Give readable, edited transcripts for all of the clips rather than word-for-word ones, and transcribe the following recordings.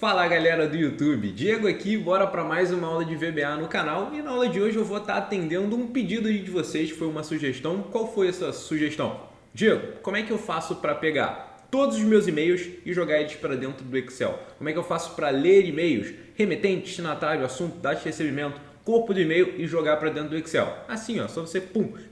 Fala galera do YouTube, Diego aqui, bora para mais uma aula de VBA no canal e na aula de hoje eu vou estar atendendo um pedido de vocês, foi uma sugestão. Qual foi essa sugestão? Diego, como é que eu faço para pegar todos os meus e-mails e jogar eles para dentro do Excel? Como é que eu faço para ler e-mails, remetente, destinatário, assunto, data de recebimento, corpo do e-mail e jogar para dentro do Excel? Assim, ó, só você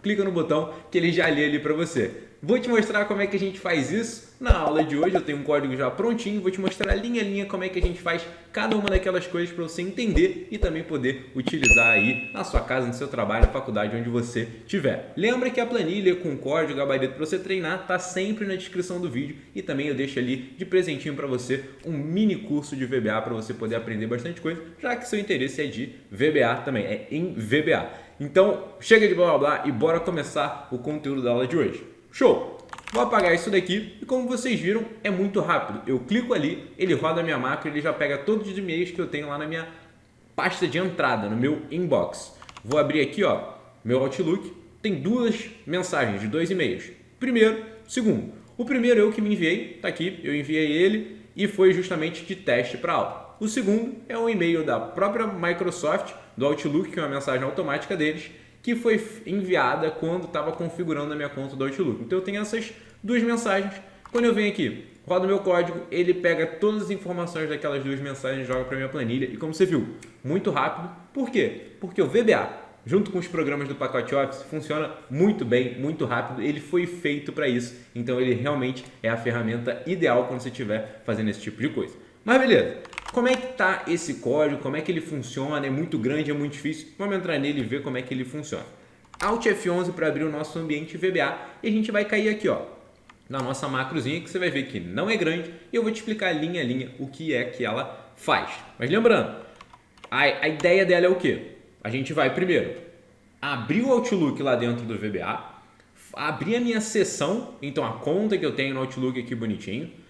clica no botão que ele já lê ali para você. Vou te mostrar como é que a gente faz isso na aula de hoje. Eu tenho um código já prontinho, vou te mostrar linha a linha como é que a gente faz cada uma daquelas coisas para você entender e também poder utilizar aí na sua casa, no seu trabalho, na faculdade, onde você estiver. Lembra que a planilha com código, gabarito para você treinar está sempre na descrição do vídeo e também eu deixo ali de presentinho para você um mini curso de VBA para você poder aprender bastante coisa, já que seu interesse é de VBA também, é em VBA. Então, chega de blá blá blá e bora começar o conteúdo da aula de hoje. Show! Vou apagar isso daqui e como vocês viram, é muito rápido. Eu clico ali, ele roda a minha máquina, ele já pega todos os e-mails que eu tenho lá na minha pasta de entrada, no meu inbox. Vou abrir aqui, ó, meu Outlook, tem duas mensagens de 2 e-mails. Primeiro, segundo. O primeiro eu que me enviei, tá aqui, eu enviei ele e foi justamente de teste para aula. O segundo é um e-mail da própria Microsoft, do Outlook, que é uma mensagem automática deles, que foi enviada quando estava configurando a minha conta do Outlook. Então eu tenho essas duas mensagens. Quando eu venho aqui, rodo o meu código, ele pega todas as informações daquelas duas mensagens e joga para minha planilha. E como você viu, muito rápido. Por quê? Porque o VBA, junto com os programas do pacote Office, funciona muito bem, muito rápido. Ele foi feito para isso. Então ele realmente é a ferramenta ideal quando você estiver fazendo esse tipo de coisa. Mas beleza. Como é que está esse código? Como é que ele funciona? É muito grande, é muito difícil? Vamos entrar nele e ver como é que ele funciona. Alt F11 para abrir o nosso ambiente VBA e a gente vai cair aqui, ó, na nossa macrozinha, que você vai ver que não é grande e eu vou te explicar linha a linha o que é que ela faz. Mas lembrando, a ideia dela é o quê? A gente vai primeiro abrir o Outlook lá dentro do VBA, abrir a minha sessão, então a conta que eu tenho no Outlook aqui bonitinho.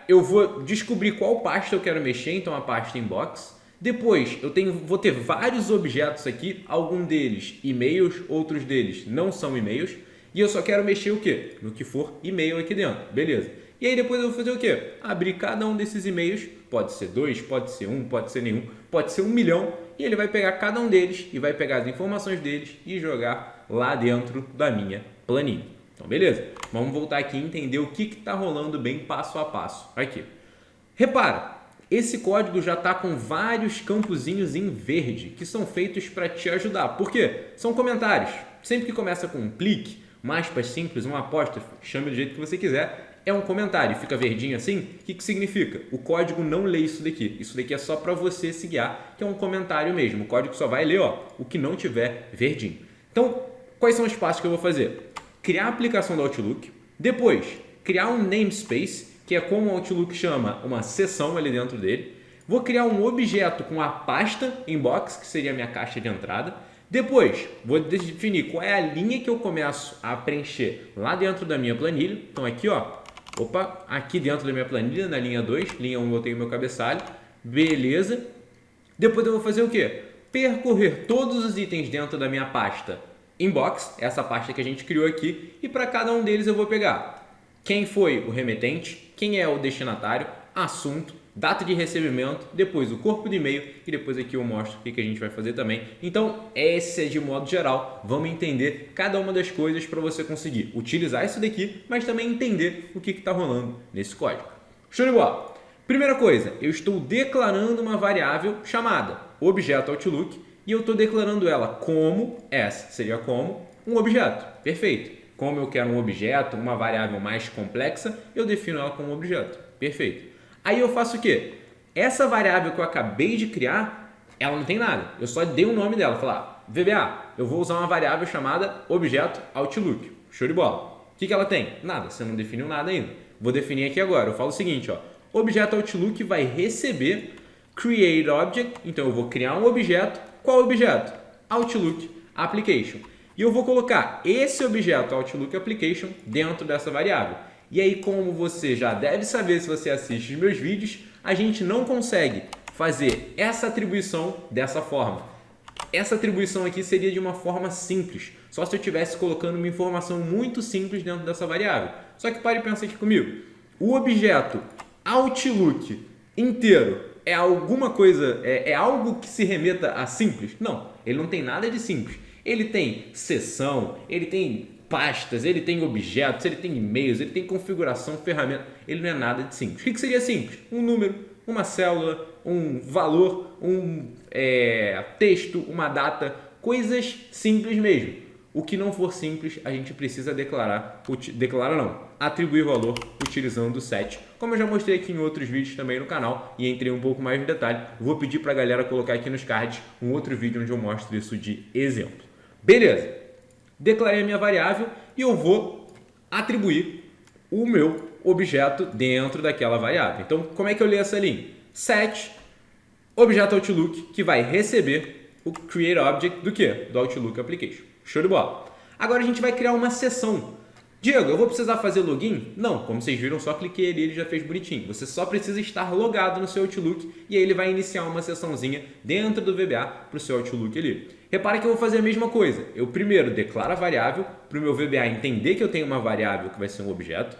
Eu vou descobrir qual pasta eu quero mexer, então a pasta inbox. Depois vou ter vários objetos aqui, alguns deles e-mails, outros deles não são e-mails. E eu só quero mexer o quê? No que for e-mail aqui dentro, beleza. E aí depois eu vou fazer o quê? Abrir cada um desses e-mails, pode ser 2, pode ser 1, pode ser nenhum, pode ser 1 milhão. E ele vai pegar cada um deles e vai pegar as informações deles e jogar lá dentro da minha planilha. Então, beleza. Vamos voltar aqui e entender o que está rolando bem passo a passo. Aqui. Repara, esse código já está com vários campozinhos em verde que são feitos para te ajudar. Por quê? São comentários. Sempre que começa com um clique, uma aspas simples, uma apóstrofe, chame do jeito que você quiser, é um comentário. Fica verdinho assim. O que significa? O código não lê isso daqui. Isso daqui é só para você se guiar, que é um comentário mesmo. O código só vai ler, ó, o que não tiver verdinho. Então, quais são os passos que eu vou fazer? Criar a aplicação do Outlook, depois criar um namespace, que é como o Outlook chama uma seção ali dentro dele. Vou criar um objeto com a pasta inbox, que seria a minha caixa de entrada. Depois, vou definir qual é a linha que eu começo a preencher lá dentro da minha planilha. Então aqui, ó, aqui dentro da minha planilha, na linha 2, linha 1 eu tenho meu cabeçalho. Beleza. Depois eu vou fazer o quê? Percorrer todos os itens dentro da minha pasta inbox, essa pasta que a gente criou aqui, e para cada um deles eu vou pegar quem foi o remetente, quem é o destinatário, assunto, data de recebimento, depois o corpo do e-mail e depois aqui eu mostro o que a gente vai fazer também. Então, esse é de modo geral, vamos entender cada uma das coisas para você conseguir utilizar isso daqui, mas também entender o que está rolando nesse código. Show de bola! Primeira coisa, eu estou declarando uma variável chamada objeto Outlook, e eu estou declarando ela como, essa seria como um objeto. Perfeito. Como eu quero um objeto, uma variável mais complexa, eu defino ela como um objeto. Perfeito. Aí eu faço o quê? Essa variável que eu acabei de criar, ela não tem nada. Eu só dei o nome dela. Falar, VBA, eu vou usar uma variável chamada objeto Outlook. Show de bola. O que ela tem? Nada. Você não definiu nada ainda. Vou definir aqui agora. Eu falo o seguinte, ó. Objeto Outlook vai receber create object. Então eu vou criar um objeto. Qual objeto? Outlook Application. E eu vou colocar esse objeto Outlook Application dentro dessa variável. E aí, como você já deve saber se você assiste os meus vídeos, a gente não consegue fazer essa atribuição dessa forma. Essa atribuição aqui seria de uma forma simples, só se eu estivesse colocando uma informação muito simples dentro dessa variável. Só que pare e pensa aqui comigo. O objeto Outlook inteiro é alguma coisa, é algo que se remeta a simples? Não, ele não tem nada de simples. Ele tem seção, ele tem pastas, ele tem objetos, ele tem e-mails, ele tem configuração, ferramenta. Ele não é nada de simples. O que seria simples? Um número, uma célula, um valor, um texto, uma data, coisas simples mesmo. O que não for simples, a gente precisa atribuir valor utilizando o set. Como eu já mostrei aqui em outros vídeos também no canal e entrei um pouco mais no detalhe, vou pedir para a galera colocar aqui nos cards um outro vídeo onde eu mostro isso de exemplo. Beleza, declarei a minha variável e eu vou atribuir o meu objeto dentro daquela variável. Então, como é que eu leio essa linha? Set objeto Outlook, que vai receber o create object do quê? Do Outlook Application. Show de bola. Agora a gente vai criar uma sessão. Diego, eu vou precisar fazer login? Não, como vocês viram, só cliquei ali e ele já fez bonitinho. Você só precisa estar logado no seu Outlook e aí ele vai iniciar uma sessãozinha dentro do VBA para o seu Outlook ali. Repara que eu vou fazer a mesma coisa. Eu primeiro declaro a variável para o meu VBA entender que eu tenho uma variável que vai ser um objeto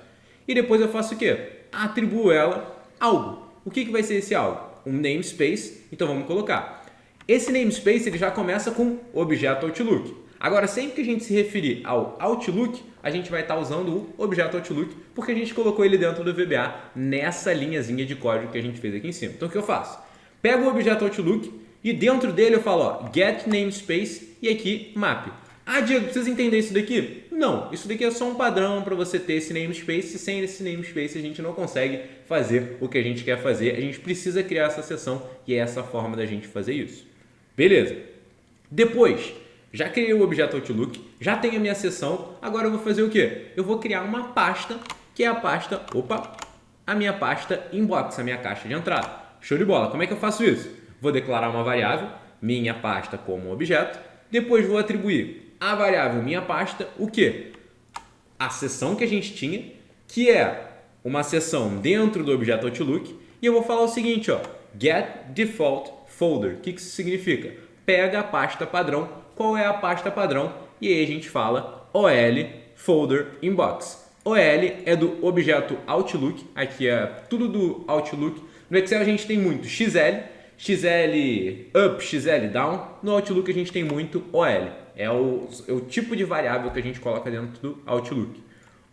e depois eu faço o quê? Atribuo ela algo. O que vai ser esse algo? Um namespace. Então vamos colocar. Esse namespace ele já começa com objeto Outlook. Agora, sempre que a gente se referir ao Outlook, a gente vai estar usando o objeto Outlook, porque a gente colocou ele dentro do VBA nessa linhazinha de código que a gente fez aqui em cima. Então, o que eu faço? Pego o objeto Outlook e dentro dele eu falo, ó, get namespace e aqui map. Ah, Diego, precisa entender isso daqui? Não, isso daqui é só um padrão para você ter esse namespace. Sem esse namespace a gente não consegue fazer o que a gente quer fazer. A gente precisa criar essa sessão e é essa forma da gente fazer isso. Beleza. Depois, já criei o objeto Outlook, já tenho a minha sessão, agora eu vou fazer o quê? Eu vou criar uma pasta, que é a pasta, a minha pasta inbox, a minha caixa de entrada. Show de bola, como é que eu faço isso? Vou declarar uma variável, minha pasta como objeto, depois vou atribuir a variável minha pasta, o quê? A sessão que a gente tinha, que é uma sessão dentro do objeto Outlook, e eu vou falar o seguinte, ó, get default folder. O que isso significa? Pega a pasta padrão. Qual é a pasta padrão? E aí a gente fala OL folder inbox. OL é do objeto Outlook, aqui é tudo do Outlook. No Excel a gente tem muito XL, XL up, XL down. No Outlook a gente tem muito OL. É o tipo de variável que a gente coloca dentro do Outlook.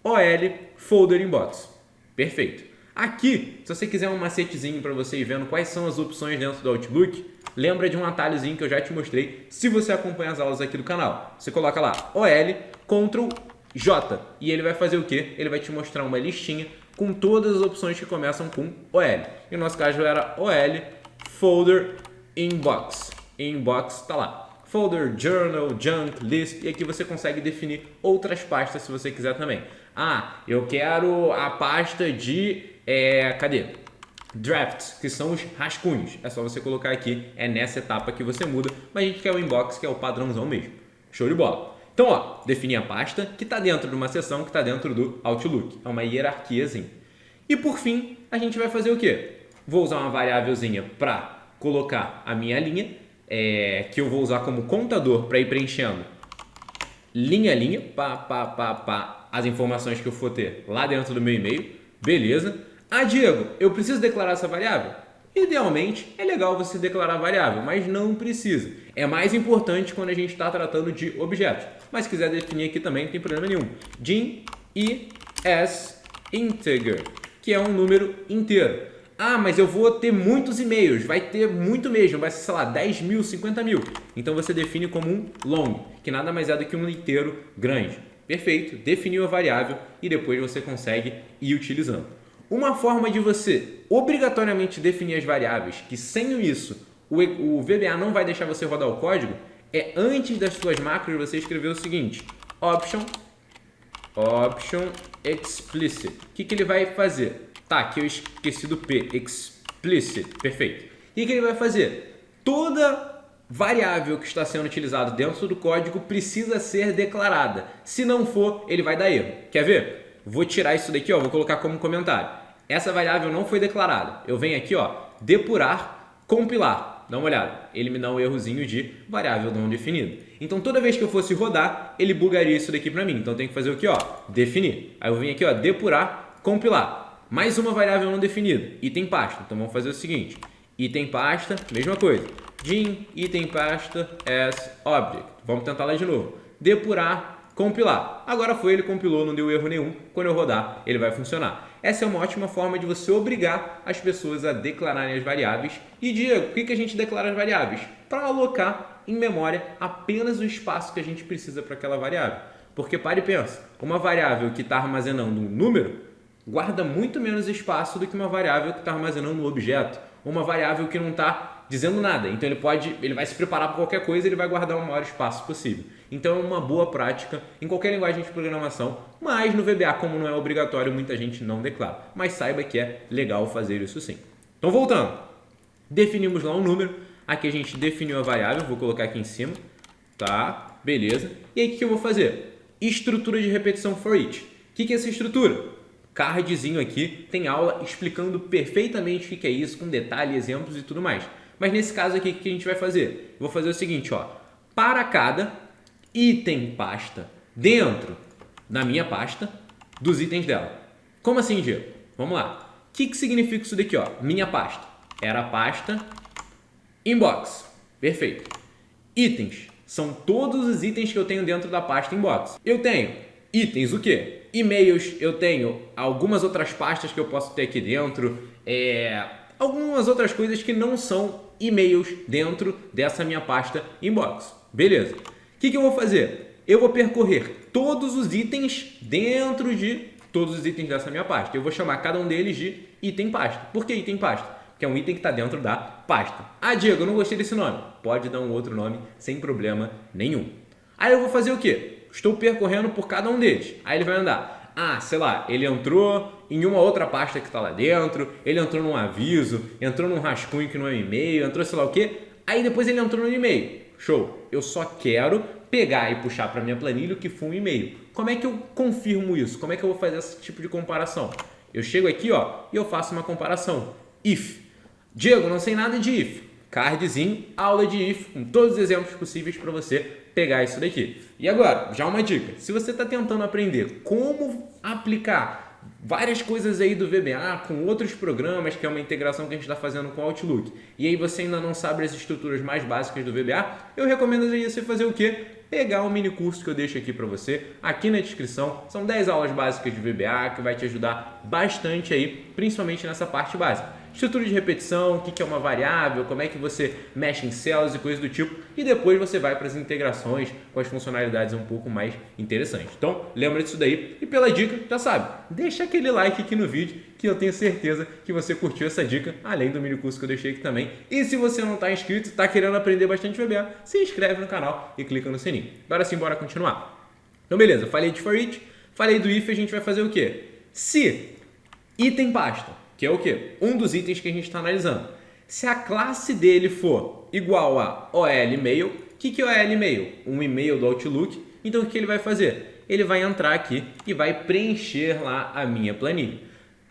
OL folder inbox. Perfeito. Aqui, se você quiser um macetezinho para você ir vendo quais são as opções dentro do Outlook, lembra de um atalhozinho que eu já te mostrei se você acompanha as aulas aqui do canal. Você coloca lá OL Ctrl J e ele vai fazer o quê? Ele vai te mostrar uma listinha com todas as opções que começam com OL. E no nosso caso era OL Folder Inbox. Inbox está lá. Folder, Journal, Junk, List, e aqui você consegue definir outras pastas se você quiser também. Ah, eu quero a pasta de, cadê? Drafts, que são os rascunhos. É só você colocar aqui, é nessa etapa que você muda, mas a gente quer o inbox, que é o padrãozão mesmo. Show de bola. Então, ó, defini a pasta que está dentro de uma seção que está dentro do Outlook. É uma hierarquiazinha. E por fim, a gente vai fazer o quê? Vou usar uma variávelzinha para colocar a minha linha, que eu vou usar como contador para ir preenchendo linha a linha, as informações que eu for ter lá dentro do meu e-mail. Beleza. Ah, Diego, eu preciso declarar essa variável? Idealmente, é legal você declarar a variável, mas não precisa. É mais importante quando a gente está tratando de objetos. Mas se quiser definir aqui também, não tem problema nenhum. Dim e as integer, que é um número inteiro. Ah, mas eu vou ter muitos e-mails, vai ter muito mesmo, vai ser, sei lá, 10 mil, 50 mil. Então você define como um long, que nada mais é do que um inteiro grande. Perfeito, definiu a variável e depois você consegue ir utilizando. Uma forma de você obrigatoriamente definir as variáveis, que sem isso o VBA não vai deixar você rodar o código, é antes das suas macros você escrever o seguinte, option explicit. O que ele vai fazer? Tá, aqui eu esqueci do P, explicit, perfeito. E o que ele vai fazer? Toda variável que está sendo utilizada dentro do código precisa ser declarada. Se não for, ele vai dar erro. Quer ver? Vou tirar isso daqui, ó, vou colocar como comentário. Essa variável não foi declarada. Eu venho aqui, ó, depurar, compilar. Dá uma olhada. Ele me dá um errozinho de variável não definida. Então, toda vez que eu fosse rodar, ele bugaria isso daqui para mim. Então, eu tenho que fazer o que, ó, definir. Aí eu venho aqui, ó, depurar, compilar. Mais uma variável não definida, item pasta. Então vamos fazer o seguinte, item pasta, mesma coisa. Din item pasta as object. Vamos tentar lá de novo. Depurar, compilar. Agora foi, ele compilou, não deu erro nenhum. Quando eu rodar, ele vai funcionar. Essa é uma ótima forma de você obrigar as pessoas a declararem as variáveis. E Diego, por que a gente declara as variáveis? Para alocar em memória apenas o espaço que a gente precisa para aquela variável. Porque pare e pensa, uma variável que está armazenando um número guarda muito menos espaço do que uma variável que está armazenando um objeto. Uma variável que não está dizendo nada. Então ele vai se preparar para qualquer coisa e ele vai guardar o maior espaço possível. Então é uma boa prática em qualquer linguagem de programação, mas no VBA, como não é obrigatório, muita gente não declara. Mas saiba que é legal fazer isso sim. Então voltando, definimos lá um número, aqui a gente definiu a variável, vou colocar aqui em cima, tá? Beleza. E aí o que eu vou fazer? Estrutura de repetição for each. O que é essa estrutura? Cardzinho aqui, tem aula explicando perfeitamente o que é isso, com detalhe, exemplos e tudo mais. Mas nesse caso aqui, o que a gente vai fazer? Eu vou fazer o seguinte, ó, para cada item pasta dentro da minha pasta, dos itens dela. Como assim, Diego? Vamos lá. O que significa isso daqui, ó? Minha pasta. Era a pasta inbox. Perfeito. Itens. São todos os itens que eu tenho dentro da pasta inbox. Eu tenho itens o quê? E-mails, eu tenho algumas outras pastas que eu posso ter aqui dentro, algumas outras coisas que não são e-mails dentro dessa minha pasta inbox. Beleza. O que eu vou fazer? Eu vou percorrer todos os itens dentro de todos os itens dessa minha pasta. Eu vou chamar cada um deles de item pasta. Por que item pasta? Porque é um item que está dentro da pasta. Ah, Diego, eu não gostei desse nome. Pode dar um outro nome sem problema nenhum. Aí eu vou fazer o quê? Estou percorrendo por cada um deles. Aí ele vai andar. Ah, sei lá, ele entrou em uma outra pasta que está lá dentro, ele entrou num aviso, entrou num rascunho que não é um e-mail, entrou sei lá o quê. Aí depois ele entrou no e-mail. Show. Eu só quero pegar e puxar para minha planilha o que for um e-mail. Como é que eu confirmo isso? Como é que eu vou fazer esse tipo de comparação? Eu chego aqui, ó, e eu faço uma comparação. If. Diego, não sei nada de if. Cardzinho, aula de if, com todos os exemplos possíveis para você pegar isso daqui. E agora, já uma dica. Se você está tentando aprender como aplicar várias coisas aí do VBA com outros programas, que é uma integração que a gente está fazendo com o Outlook, e aí você ainda não sabe as estruturas mais básicas do VBA, eu recomendo aí você fazer o quê? Pegar um mini curso que eu deixo aqui para você, aqui na descrição. São 10 aulas básicas de VBA que vai te ajudar bastante aí, principalmente nessa parte básica. Estrutura de repetição, o que é uma variável, como é que você mexe em células e coisas do tipo, e depois você vai para as integrações com as funcionalidades um pouco mais interessantes. Então, lembra disso daí, e pela dica, já sabe, deixa aquele like aqui no vídeo, que eu tenho certeza que você curtiu essa dica, além do mini curso que eu deixei aqui também. E se você não está inscrito e está querendo aprender bastante VBA, se inscreve no canal e clica no sininho. Agora sim, bora continuar. Então, beleza, falei de for each, falei do if, a gente vai fazer o quê? Se item pasta, que é o quê? Um dos itens que a gente está analisando. Se a classe dele for igual a OL Mail, o que é OL Mail? Um e-mail do Outlook. Então, o que ele vai fazer? Ele vai entrar aqui e vai preencher lá a minha planilha.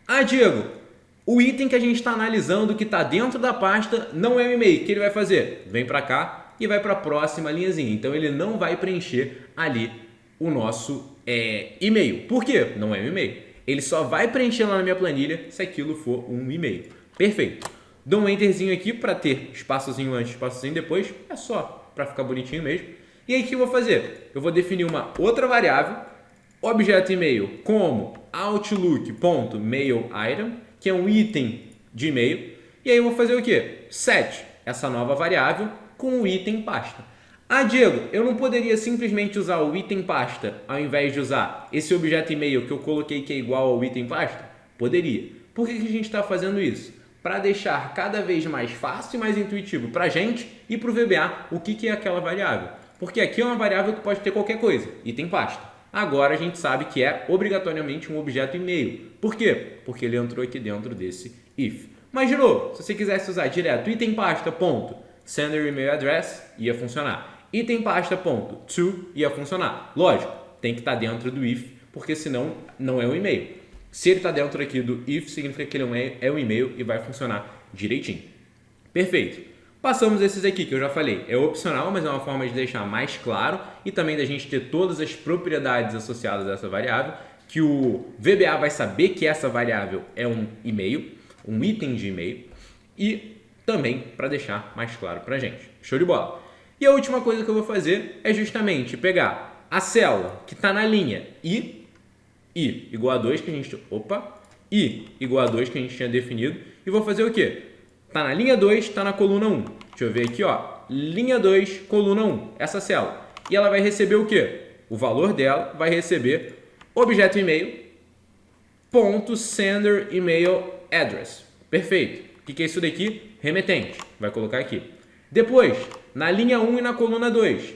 Ah, Diego, o item que a gente está analisando, que está dentro da pasta, não é um e-mail. O que ele vai fazer? Vem para cá e vai para a próxima linhazinha. Então, ele não vai preencher ali o nosso e-mail. Por quê? Não é um e-mail. Ele só vai preencher lá na minha planilha se aquilo for um e-mail. Perfeito. Dou um enterzinho aqui para ter espaçozinho antes, espaçozinho depois. É só para ficar bonitinho mesmo. E aí o que eu vou fazer? Eu vou definir uma outra variável, objeto e-mail, como outlook.mailim, que é um item de e-mail. E aí eu vou fazer o quê? Set essa nova variável com o item pasta. Ah, Diego, eu não poderia simplesmente usar o item pasta ao invés de usar esse objeto e-mail que eu coloquei que é igual ao item pasta? Poderia. Por que a gente está fazendo isso? Para deixar cada vez mais fácil e mais intuitivo para a gente e para o VBA o que é aquela variável. Porque aqui é uma variável que pode ter qualquer coisa, item pasta. Agora a gente sabe que é obrigatoriamente um objeto e-mail. Por quê? Porque ele entrou aqui dentro desse if. Mas de novo, se você quisesse usar direto item pasta ponto sender email address, ia funcionar. Item pasta ponto to ia funcionar. Lógico, tem que estar dentro do if, porque senão não é um e-mail. Se ele está dentro aqui do if, significa que ele é um e-mail e vai funcionar direitinho. Perfeito. Passamos esses aqui que eu já falei. É opcional, mas é uma forma de deixar mais claro e também da gente ter todas as propriedades associadas a essa variável, que o VBA vai saber que essa variável é um e-mail, um item de e-mail, e também para deixar mais claro para a gente. Show de bola! E a última coisa que eu vou fazer é justamente pegar a célula que está na linha I igual a 2 que a gente... I igual a 2 que a gente tinha definido, e vou fazer o quê? Está na linha 2, está na coluna 1. Deixa eu ver aqui, ó. Linha 2, coluna 1, essa célula. E ela vai receber o quê? O valor dela vai receber objeto e-mail, ponto sender email address. Perfeito. O que é isso daqui? Remetente. Vai colocar aqui. Depois, na linha 1 e na coluna 2,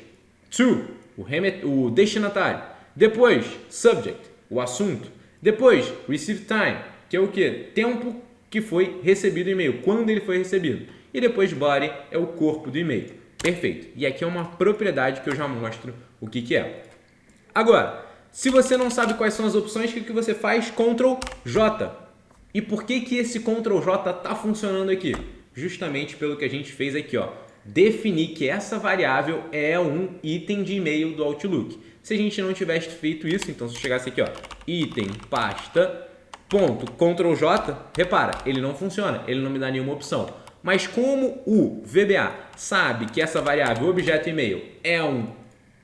to, o destinatário. Depois, subject, o assunto. Depois, receive time, que é o quê? Tempo que foi recebido o e-mail, quando ele foi recebido. E depois, body é o corpo do e-mail. Perfeito. E aqui é uma propriedade que eu já mostro o que é. Agora, se você não sabe quais são as opções, o que você faz? Ctrl J. E por que esse Ctrl J está funcionando aqui? Justamente pelo que a gente fez aqui, ó. Definir que essa variável é um item de e-mail do Outlook. Se a gente não tivesse feito isso, então se eu chegasse aqui, ó, item, pasta, ponto, Ctrl J, repara, ele não funciona, ele não me dá nenhuma opção. Mas como o VBA sabe que essa variável objeto e-mail é um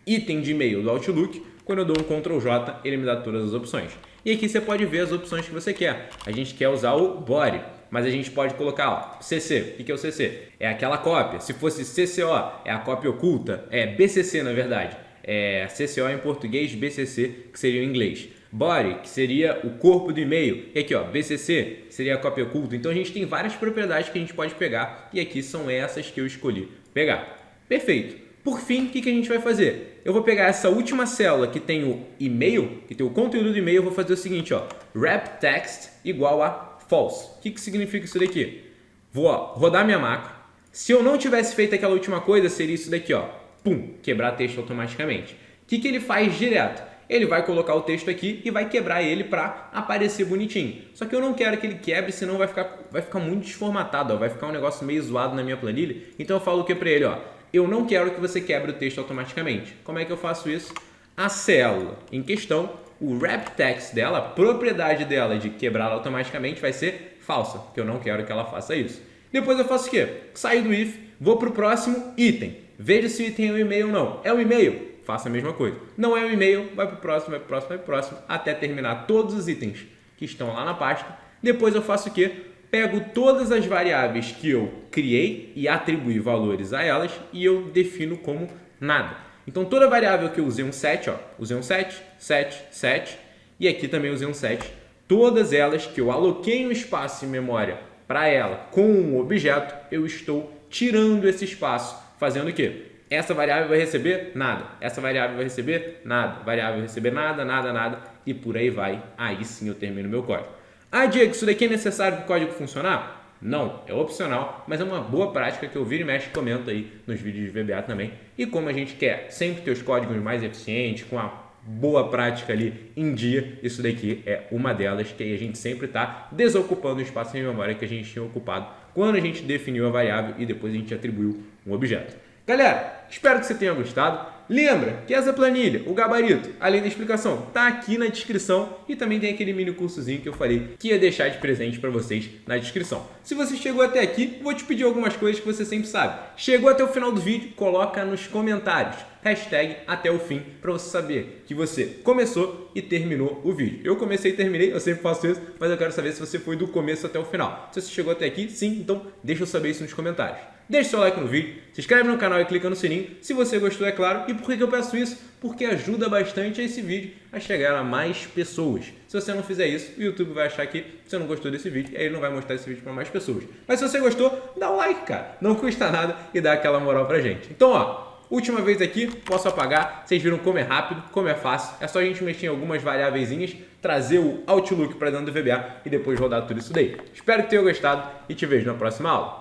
item de e-mail do Outlook, quando eu dou um Ctrl J, ele me dá todas as opções. E aqui você pode ver as opções que você quer. A gente quer usar o body, mas a gente pode colocar, ó, CC. O que é o CC? É aquela cópia. Se fosse CCO, é a cópia oculta. É BCC, na verdade. É CCO em português, BCC, que seria em inglês. Body, que seria o corpo do e-mail. E aqui, ó, BCC, que seria a cópia oculta. Então a gente tem várias propriedades que a gente pode pegar. E aqui são essas que eu escolhi pegar. Perfeito. Por fim, o que a gente vai fazer? Eu vou pegar essa última célula que tem o e-mail, que tem o conteúdo do e-mail, eu vou fazer o seguinte, ó, wrap text igual a false. O que significa isso daqui? Vou, ó, rodar minha macro. Se eu não tivesse feito aquela última coisa, seria isso daqui, ó, pum, quebrar texto automaticamente. O que ele faz direto? Ele vai colocar o texto aqui e vai quebrar ele para aparecer bonitinho. Só que eu não quero que ele quebre, senão vai ficar muito desformatado, ó, vai ficar um negócio meio zoado na minha planilha. Então eu falo o que para ele, ó? Eu não quero que você quebre o texto automaticamente. Como é que eu faço isso? A célula em questão, o wrap text dela, a propriedade dela de quebrar automaticamente vai ser falsa, porque eu não quero que ela faça isso. Depois eu faço o quê? Saio do if, vou para o próximo item. Veja se o item é um e-mail ou não. É um e-mail? Faça a mesma coisa. Não é um e-mail, vai para o próximo, vai para o próximo, vai para o próximo, até terminar todos os itens que estão lá na pasta. Depois eu faço o quê? Pego todas as variáveis que eu criei e atribuí valores a elas e eu defino como nada. Então, toda variável que eu usei um set, ó, usei um set, e aqui também usei um set. Todas elas que eu aloquei um espaço em memória para ela com um objeto, eu estou tirando esse espaço, fazendo o quê? Essa variável vai receber nada, essa variável vai receber nada, variável vai receber nada, nada, nada, e por aí vai. Aí sim eu termino meu código. Ah, Diego, isso daqui é necessário para o código funcionar? Não, é opcional, mas é uma boa prática que eu viro e mexe e comento aí nos vídeos de VBA também. E como a gente quer sempre ter os códigos mais eficientes, com a boa prática ali em dia, isso daqui é uma delas, que aí a gente sempre está desocupando o espaço em memória que a gente tinha ocupado quando a gente definiu a variável e depois a gente atribuiu um objeto. Galera, espero que você tenha gostado. Lembra que essa planilha, o gabarito, além da explicação, tá aqui na descrição e também tem aquele mini cursozinho que eu falei que ia deixar de presente para vocês na descrição. Se você chegou até aqui, vou te pedir algumas coisas que você sempre sabe. Chegou até o final do vídeo, coloca nos comentários hashtag até o fim para você saber que você começou e terminou o vídeo. Eu comecei e terminei, eu sempre faço isso, mas eu quero saber se você foi do começo até o final. Se você chegou até aqui, sim, então deixa eu saber isso nos comentários. Deixe seu like no vídeo, se inscreve no canal e clica no sininho, se você gostou, é claro. E por que eu peço isso? Porque ajuda bastante esse vídeo a chegar a mais pessoas. Se você não fizer isso, o YouTube vai achar que você não gostou desse vídeo e aí ele não vai mostrar esse vídeo para mais pessoas. Mas se você gostou, dá um like, cara. Não custa nada e dá aquela moral pra gente. Então, ó, última vez aqui, posso apagar. Vocês viram como é rápido, como é fácil. É só a gente mexer em algumas variáveis, trazer o Outlook para dentro do VBA e depois rodar tudo isso daí. Espero que tenham gostado e te vejo na próxima aula.